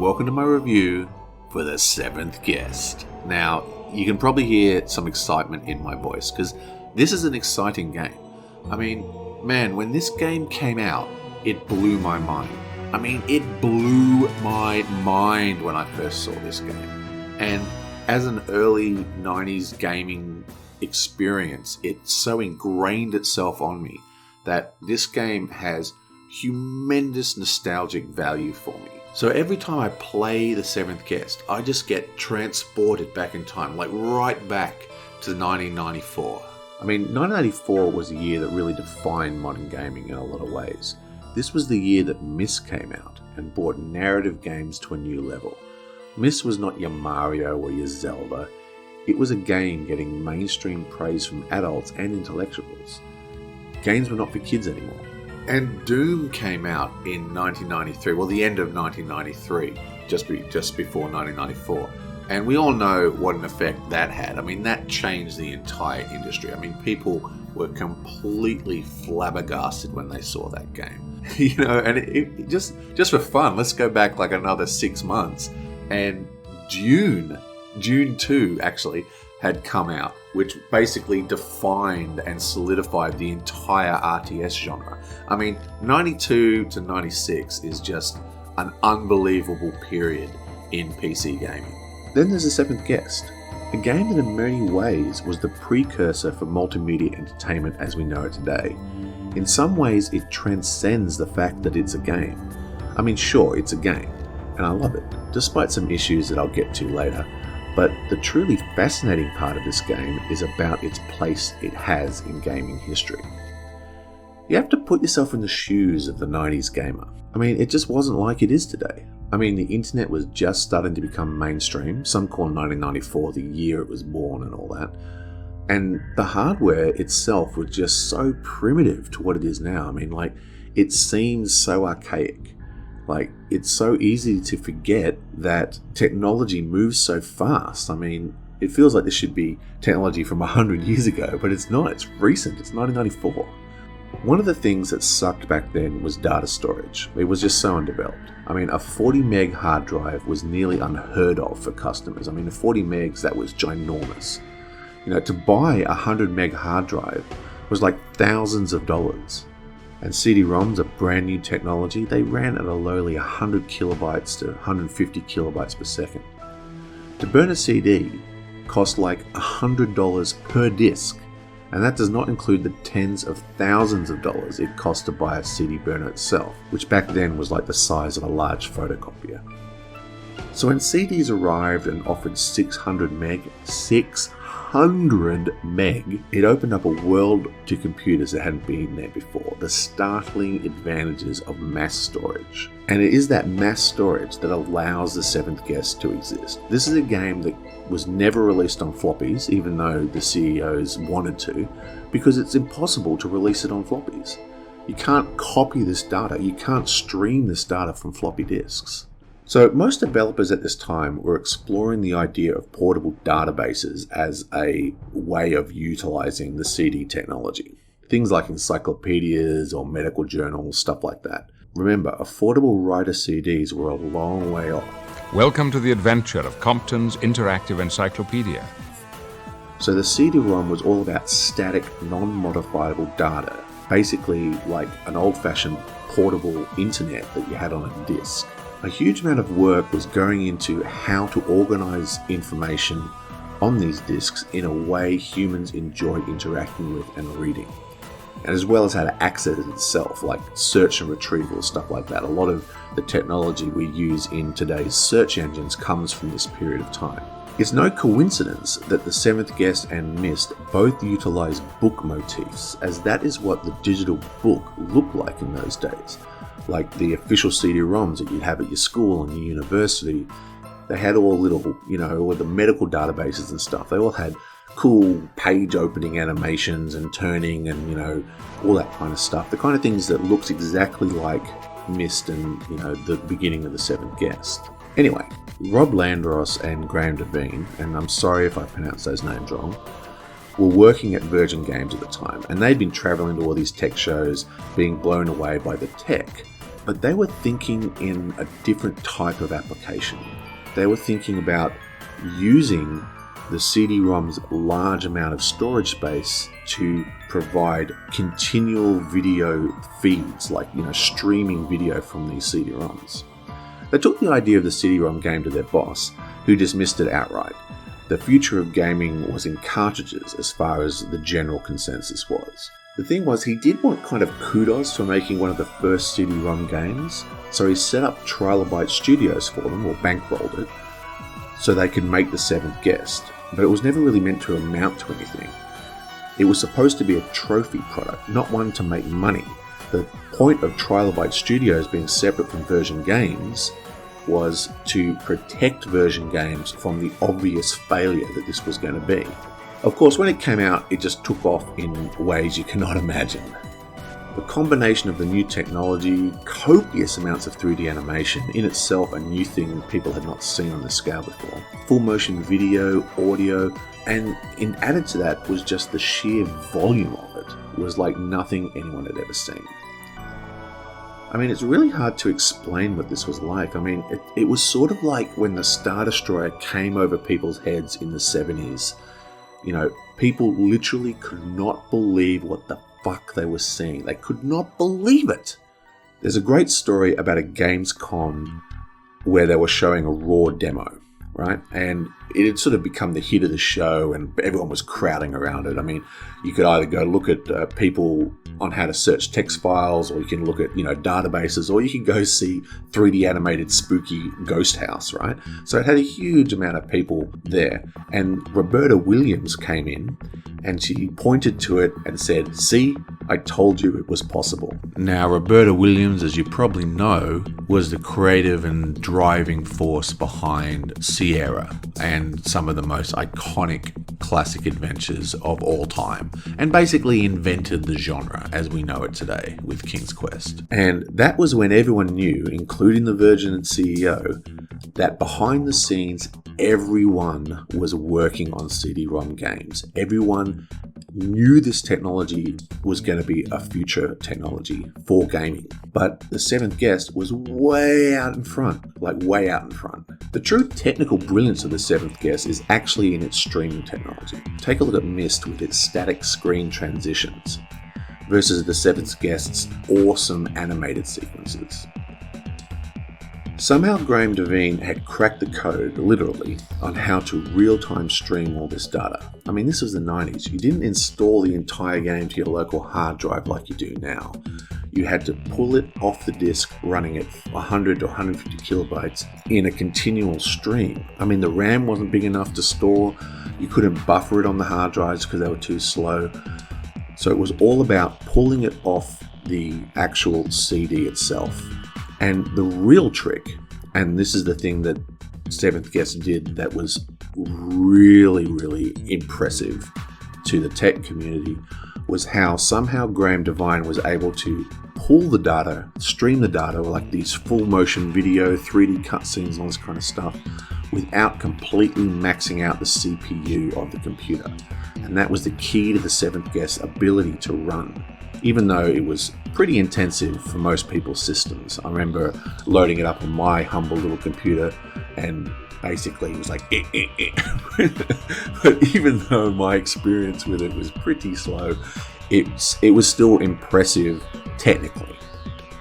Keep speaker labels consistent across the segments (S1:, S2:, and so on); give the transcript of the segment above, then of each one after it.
S1: welcome to my review for The Seventh Guest. Now, you can probably hear some excitement in my voice, because this is an exciting game. I mean, man, when this game came out, it blew my mind. It blew my mind when I first saw this game. And as an early 90s gaming experience, it so ingrained itself on me that this game has humongous nostalgic value for me. So every time I play The Seventh Guest, I just get transported back in time, like right back to 1994. 1994 was a year that really defined modern gaming in a lot of ways. This was the year that Myst came out and brought narrative games to a new level. Myst was not your Mario or your Zelda. It was a game getting mainstream praise from adults and intellectuals. Games were not for kids anymore. And Doom came out in 1993, well, the end of 1993, just before 1994. And we all know what an effect that had. That changed the entire industry. People were completely flabbergasted when they saw that game. And it just for fun, let's go back like another 6 months. And June 2 actually had come out, which basically defined and solidified the entire RTS genre. 92 to 96 is just an unbelievable period in PC gaming. Then there's The Seventh Guest, a game that in many ways was the precursor for multimedia entertainment as we know it today. In some ways, it transcends the fact that it's a game. Sure, it's a game, and I love it, despite some issues that I'll get to later. But the truly fascinating part of this game is about its place it has in gaming history. You have to put yourself in the shoes of the 90s gamer. It just wasn't like it is today. The internet was just starting to become mainstream. Some call 1994 the year it was born and all that. And the hardware itself was just so primitive to what it is now. It seems so archaic. It's so easy to forget that technology moves so fast. It feels like this should be technology from 100 years ago, but it's not. It's recent. It's 1994. One of the things that sucked back then was data storage. It was just so undeveloped. A 40 meg hard drive was nearly unheard of for customers. 40 megs, that was ginormous. To buy a 100 meg hard drive was like thousands of dollars. And CD-ROMs, a brand new technology, they ran at a lowly 100 kilobytes to 150 kilobytes per second. To burn a CD cost like $100 per disc, and that does not include the tens of thousands of dollars it cost to buy a CD burner itself, which back then was like the size of a large photocopier. So when CDs arrived and offered 600 meg, it opened up a world to computers that hadn't been there before. The startling advantages of mass storage. And it is that mass storage that allows The Seventh Guest to exist. This is a game that was never released on floppies, even though the CEOs wanted to, because it's impossible to release it on floppies. You can't copy this data. You can't stream this data from floppy disks. So most developers at this time were exploring the idea of portable databases as a way of utilizing the CD technology. Things like encyclopedias or medical journals, stuff like that. Remember, affordable writer CDs were a long way off.
S2: Welcome to the adventure of Compton's Interactive Encyclopedia.
S1: So the CD-ROM was all about static, non-modifiable data. Basically like an old-fashioned portable internet that you had on a disk. A huge amount of work was going into how to organize information on these disks in a way humans enjoy interacting with and reading, and as well as how to access it itself, like search and retrieval, stuff like that. A lot of the technology we use in today's search engines comes from this period of time. It's no coincidence that The Seventh Guest and Myst both utilize book motifs, as that is what the digital book looked like in those days. Like the official CD-ROMs that you'd have at your school and your university, they had all little, with the medical databases and stuff, they all had cool page opening animations and turning and, all that kind of stuff. The kind of things that looks exactly like Myst and, the beginning of The Seventh Guest. Anyway, Rob Landros and Graham Devine, and I'm sorry if I pronounced those names wrong, were working at Virgin Games at the time, and they'd been travelling to all these tech shows, being blown away by the tech. But they were thinking in a different type of application. They were thinking about using the CD-ROM's large amount of storage space to provide continual video feeds, like, streaming video from these CD-ROMs. They took the idea of the CD-ROM game to their boss, who dismissed it outright. The future of gaming was in cartridges as far as the general consensus was. The thing was, he did want kind of kudos for making one of the first CD-ROM games, so he set up Trilobite Studios for them, or bankrolled it, so they could make the Seventh Guest, but it was never really meant to amount to anything. It was supposed to be a trophy product, not one to make money. The point of Trilobite Studios being separate from Version Games was to protect Version Games from the obvious failure that this was going to be. Of course, when it came out, it just took off in ways you cannot imagine. The combination of the new technology, copious amounts of 3D animation, in itself a new thing people had not seen on this scale before, full motion video, audio, and added to that was just the sheer volume of it. It was like nothing anyone had ever seen. I mean, it's really hard to explain what this was like. I mean, it was sort of like when the Star Destroyer came over people's heads in the 70s. People literally could not believe what the fuck they were seeing. They could not believe it. There's a great story about a Gamescom where they were showing a raw demo, right? And it had sort of become the hit of the show and everyone was crowding around it. I mean, you could either go look at people on how to search text files, or you can look at, databases, or you can go see 3D animated spooky ghost house, right? So it had a huge amount of people there. And Roberta Williams came in and she pointed to it and said, "See, I told you it was possible." Now, Roberta Williams, as you probably know, was the creative and driving force behind Sierra and some of the most iconic classic adventures of all time, and basically invented the genre as we know it today with King's Quest. And that was when everyone knew, including the Virgin and CEO, that behind the scenes everyone was working on CD-ROM games. Everyone knew this technology was going to be a future technology for gaming. But the Seventh Guest was way out in front, like way out in front. The true technical brilliance of the Seventh Guest is actually in its streaming technology. Take a look at Myst with its static screen transitions versus the Seventh Guest's awesome animated sequences. Somehow Graham Devine had cracked the code, literally, on how to real-time stream all this data. I mean, this was the 90s. You didn't install the entire game to your local hard drive like you do now. You had to pull it off the disk running at 100 to 150 kilobytes in a continual stream. I mean, the RAM wasn't big enough to store. You couldn't buffer it on the hard drives because they were too slow. So it was all about pulling it off the actual CD itself. And the real trick, and this is the thing that Seventh Guest did that was really, really impressive to the tech community, was how somehow Graham Devine was able to pull the data, stream the data, like these full motion video, 3D cutscenes, all this kind of stuff, without completely maxing out the CPU of the computer. And that was the key to the Seventh Guest's ability to run, even though it was pretty intensive for most people's systems. I remember loading it up on my humble little computer and basically it was like But even though my experience with it was pretty slow, it was still impressive technically.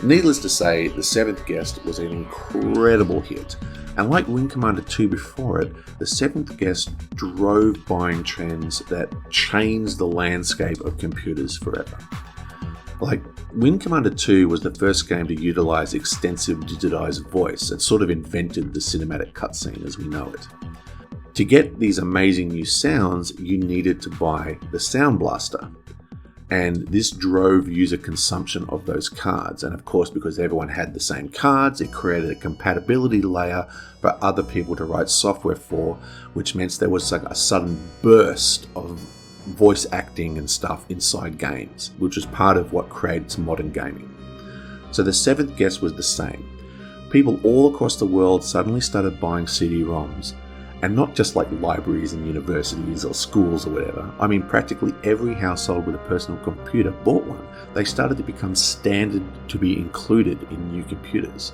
S1: Needless to say, the Seventh Guest was an incredible hit, and like Wing Commander 2 before it, the Seventh Guest drove buying trends that changed the landscape of computers forever. Like, Wing Commander 2 was the first game to utilize extensive digitized voice and sort of invented the cinematic cutscene as we know it. To get these amazing new sounds, you needed to buy the Sound Blaster. And this drove user consumption of those cards. And of course, because everyone had the same cards, it created a compatibility layer for other people to write software for, which meant there was like a sudden burst of voice acting and stuff inside games, which was part of what creates modern gaming. So the Seventh Guest was the same. People all across the world suddenly started buying CD-ROMs, And not just like libraries and universities or schools or whatever. I mean, practically every household with a personal computer bought one. They started to become standard to be included in new computers.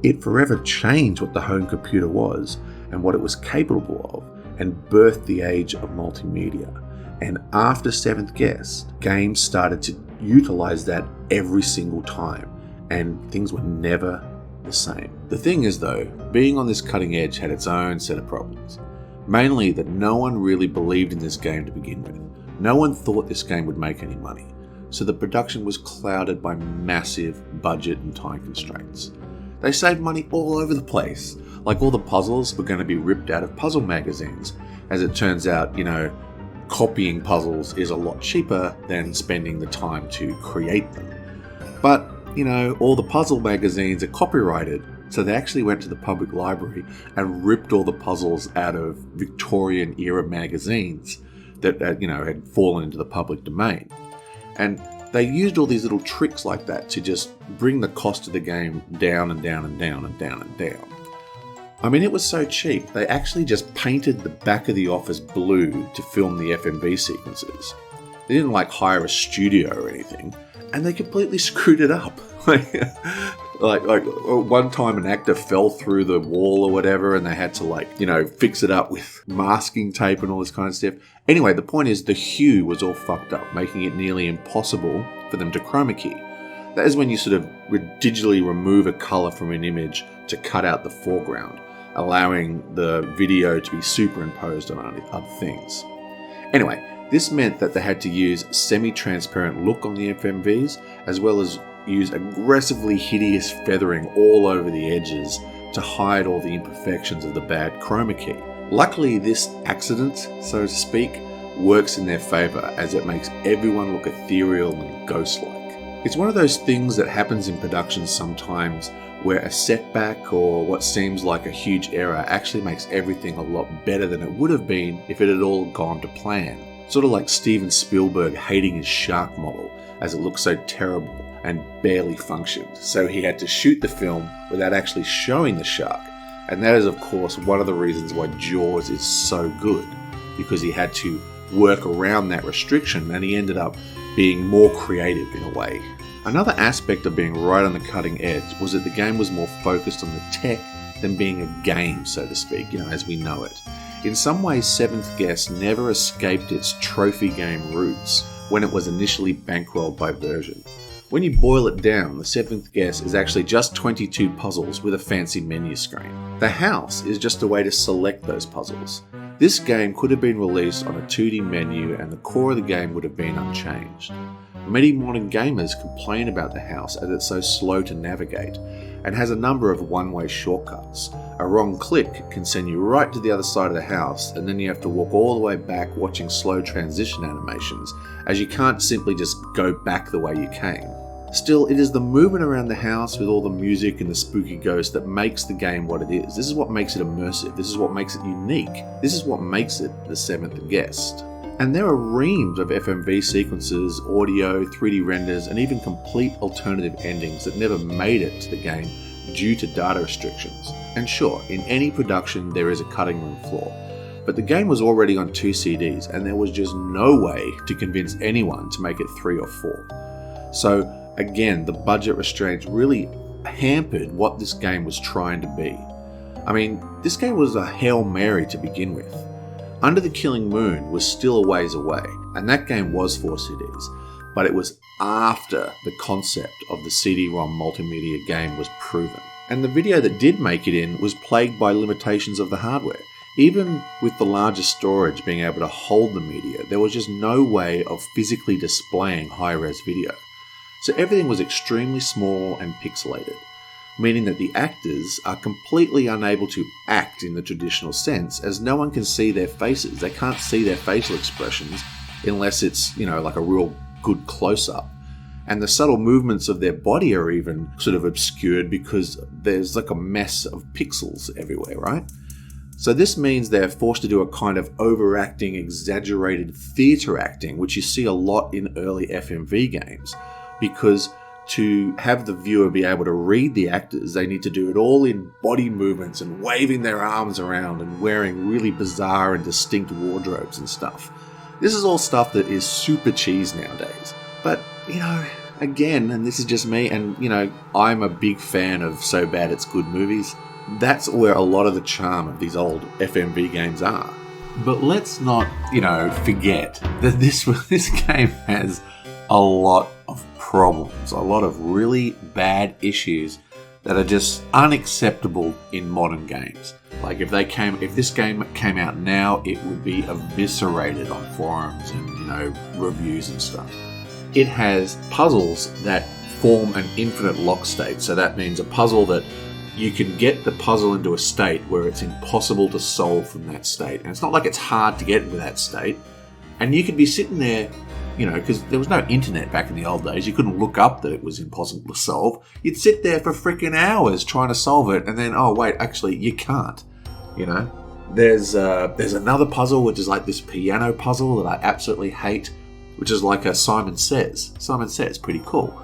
S1: It forever changed what the home computer was and what it was capable of, and birthed the age of multimedia. And after Seventh Guest, games started to utilize that every single time, and things were never the same. The thing is though, being on this cutting edge had its own set of problems. Mainly that no one really believed in this game to begin with. No one thought this game would make any money, so the production was clouded by massive budget and time constraints. They saved money all over the place. Like all the puzzles were going to be ripped out of puzzle magazines. As it turns out, copying puzzles is a lot cheaper than spending the time to create them. But, all the puzzle magazines are copyrighted, so they actually went to the public library and ripped all the puzzles out of Victorian era magazines that, had fallen into the public domain. And they used all these little tricks like that to just bring the cost of the game down and down and down and down and down. I mean, it was so cheap, they actually just painted the back of the office blue to film the FMV sequences. They didn't hire a studio or anything, and they completely screwed it up. like one time an actor fell through the wall or whatever, and they had to fix it up with masking tape and all this kind of stuff. Anyway, the point is the hue was all fucked up, making it nearly impossible for them to chroma key. That is when you sort of digitally remove a color from an image to cut out the foreground, allowing the video to be superimposed on other things. Anyway, this meant that they had to use semi-transparent look on the FMVs, as well as use aggressively hideous feathering all over the edges to hide all the imperfections of the bad chroma key. Luckily, this accident, so to speak, works in their favour, as it makes everyone look ethereal and ghost-like. It's one of those things that happens in production sometimes, where a setback or what seems like a huge error actually makes everything a lot better than it would have been if it had all gone to plan. Sort of like Steven Spielberg hating his shark model, as it looked so terrible and barely functioned, so he had to shoot the film without actually showing the shark. And that is, of course, one of the reasons why Jaws is so good, because he had to work around that restriction, and he ended up being more creative in a way. Another aspect of being right on the cutting edge was that the game was more focused on the tech than being a game, so to speak, as we know it. In some ways, Seventh Guest never escaped its trophy game roots when it was initially bankrolled by Version. When you boil it down, the Seventh Guest is actually just 22 puzzles with a fancy menu screen. The house is just a way to select those puzzles. This game could have been released on a 2D menu and the core of the game would have been unchanged. Many modern gamers complain about the house as it's so slow to navigate and has a number of one-way shortcuts. A wrong click can send you right to the other side of the house, and then you have to walk all the way back watching slow transition animations, as you can't simply just go back the way you came. Still, it is the movement around the house with all the music and the spooky ghosts that makes the game what it is. This is what makes it immersive. This is what makes it unique. This is what makes it the Seventh Guest. And there are reams of FMV sequences, audio, 3D renders, and even complete alternative endings that never made it to the game due to data restrictions. And sure, in any production there is a cutting room floor, but the game was already on 2 CDs and there was just no way to convince anyone to make it 3 or 4. So again, the budget restraints really hampered what this game was trying to be. I mean, this game was a Hail Mary to begin with. Under the Killing Moon was still a ways away, and that game was 4 CDs, but it was after the concept of the CD-ROM multimedia game was proven. And the video that did make it in was plagued by limitations of the hardware. Even with the larger storage being able to hold the media, there was just no way of physically displaying high-res video. So everything was extremely small and pixelated, meaning that the actors are completely unable to act in the traditional sense, as no one can see their faces. They can't see their facial expressions unless it's, like a real good close-up. And the subtle movements of their body are even sort of obscured because there's like a mess of pixels everywhere, right? So this means they're forced to do a kind of overacting, exaggerated theatre acting, which you see a lot in early FMV games, because to have the viewer be able to read the actors, they need to do it all in body movements and waving their arms around and wearing really bizarre and distinct wardrobes and stuff. This is all stuff that is super cheese nowadays. But, again, and this is just me, and, I'm a big fan of So Bad It's Good movies. That's where a lot of the charm of these old FMV games are. But let's not, forget that this game has a lot of problems, a lot of really bad issues that are just unacceptable in modern games. Like if this game came out now, it would be eviscerated on forums and, reviews and stuff. It has puzzles that form an infinite lock state. So that means a puzzle that you can get the puzzle into a state where it's impossible to solve from that state. And it's not like it's hard to get into that state. And you could be sitting there, because there was no internet back in the old days. You couldn't look up that it was impossible to solve. You'd sit there for freaking hours trying to solve it. And then, oh, wait, actually, you can't. There's another puzzle, which is like this piano puzzle that I absolutely hate, which is like a Simon Says. Simon Says, pretty cool.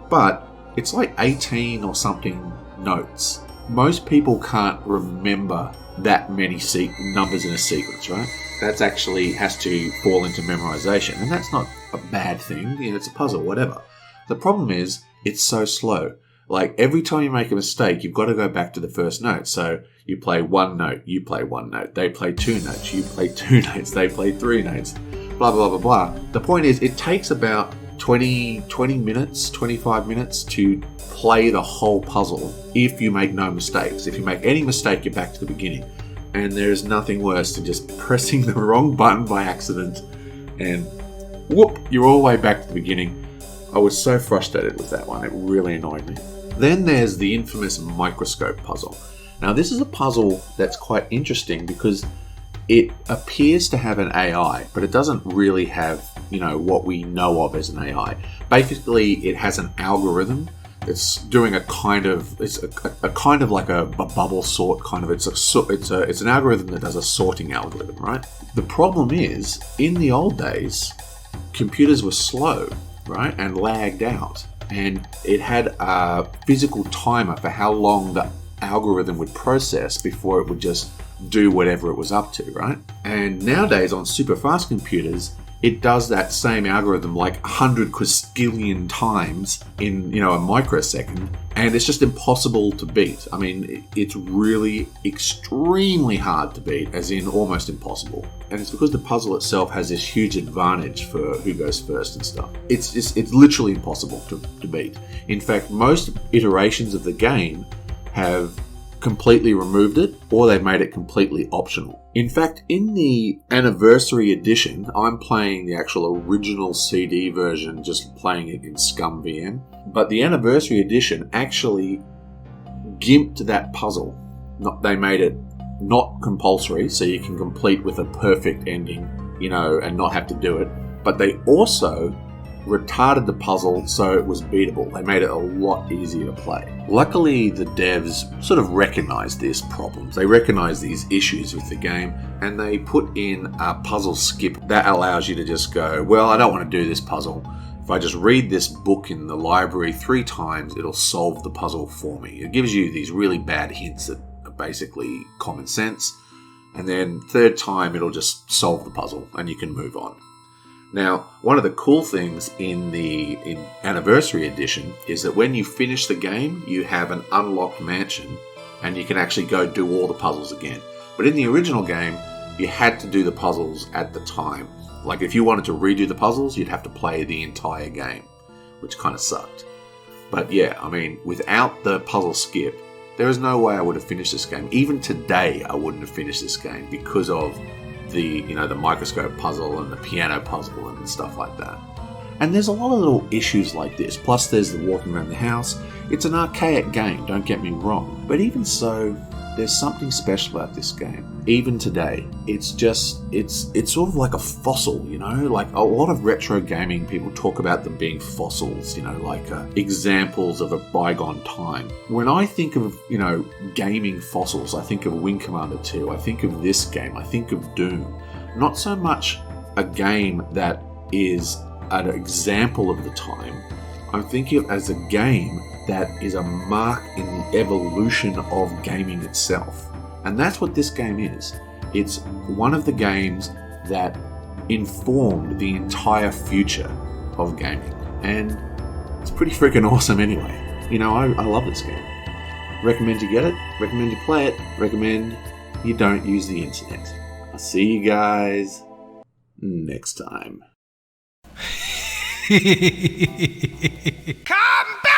S1: But it's like 18 or something notes. Most people can't remember that many numbers in a sequence, right? That's actually has to fall into memorization, and that's not a bad thing. It's a puzzle, whatever. The problem is it's so slow. Like every time you make a mistake, you've got to go back to the first note. So you play one note, you play one note, they play two notes, you play two notes, they play three notes, blah, blah, blah, blah. The point is it takes about 20 minutes, 25 minutes to play the whole puzzle if you make no mistakes. If you make any mistake, you're back to the beginning. And there's nothing worse than just pressing the wrong button by accident and whoop, you're all the way back to the beginning. I was so frustrated with that one. It really annoyed me. Then there's the infamous microscope puzzle. Now this is a puzzle that's quite interesting because it appears to have an AI, but it doesn't really have, what we know of as an AI. Basically, it has an algorithm that's doing a kind of like a bubble sort kind of. It's an algorithm that does a sorting algorithm, right? The problem is, in the old days, computers were slow, right, and lagged out, and it had a physical timer for how long the algorithm would process before it would just do whatever it was up to, right? And nowadays on super fast computers, it does that same algorithm like 100 quadrillion times in, a microsecond, and it's just impossible to beat. I mean, it's really extremely hard to beat, as in almost impossible. And it's because the puzzle itself has this huge advantage for who goes first and stuff. It's literally impossible to beat. In fact, most iterations of the game have completely removed it, or they've made it completely optional. In fact, in the anniversary edition, I'm playing the actual original CD version, just playing it in Scum VM. But the anniversary edition actually gimped that puzzle. They made it not compulsory, so you can complete with a perfect ending, and not have to do it. But they also retarded the puzzle so it was beatable. They made it a lot easier to play. Luckily, the devs sort of recognized these problems. They recognized these issues with the game, and they put in a puzzle skip that allows you to just go, well, I don't want to do this puzzle. If I just read this book in the library 3 times, it'll solve the puzzle for me. It gives you these really bad hints that are basically common sense, and then 3rd time it'll just solve the puzzle and you can move on. Now, one of the cool things in Anniversary Edition is that when you finish the game, you have an unlocked mansion, and you can actually go do all the puzzles again. But in the original game, you had to do the puzzles at the time. Like, if you wanted to redo the puzzles, you'd have to play the entire game, which kind of sucked. But yeah, I mean, without the puzzle skip, there is no way I would have finished this game. Even today, I wouldn't have finished this game because of the microscope puzzle and the piano puzzle and stuff like that. And there's a lot of little issues like this. Plus there's the walking around the house. It's an archaic game, don't get me wrong. But even so, there's something special about this game. Even today, it's sort of like a fossil, like a lot of retro gaming people talk about them being fossils, like examples of a bygone time. When I think of, gaming fossils, I think of Wing Commander 2, I think of this game, I think of Doom. Not so much a game that is an example of the time, I'm thinking of it as a game that is a mark in the evolution of gaming itself. And that's what this game is. It's one of the games that informed the entire future of gaming. And it's pretty freaking awesome anyway. You know, I love this game. Recommend you get it. Recommend you play it. Recommend you don't use the internet. I'll see you guys next time.
S3: Come back!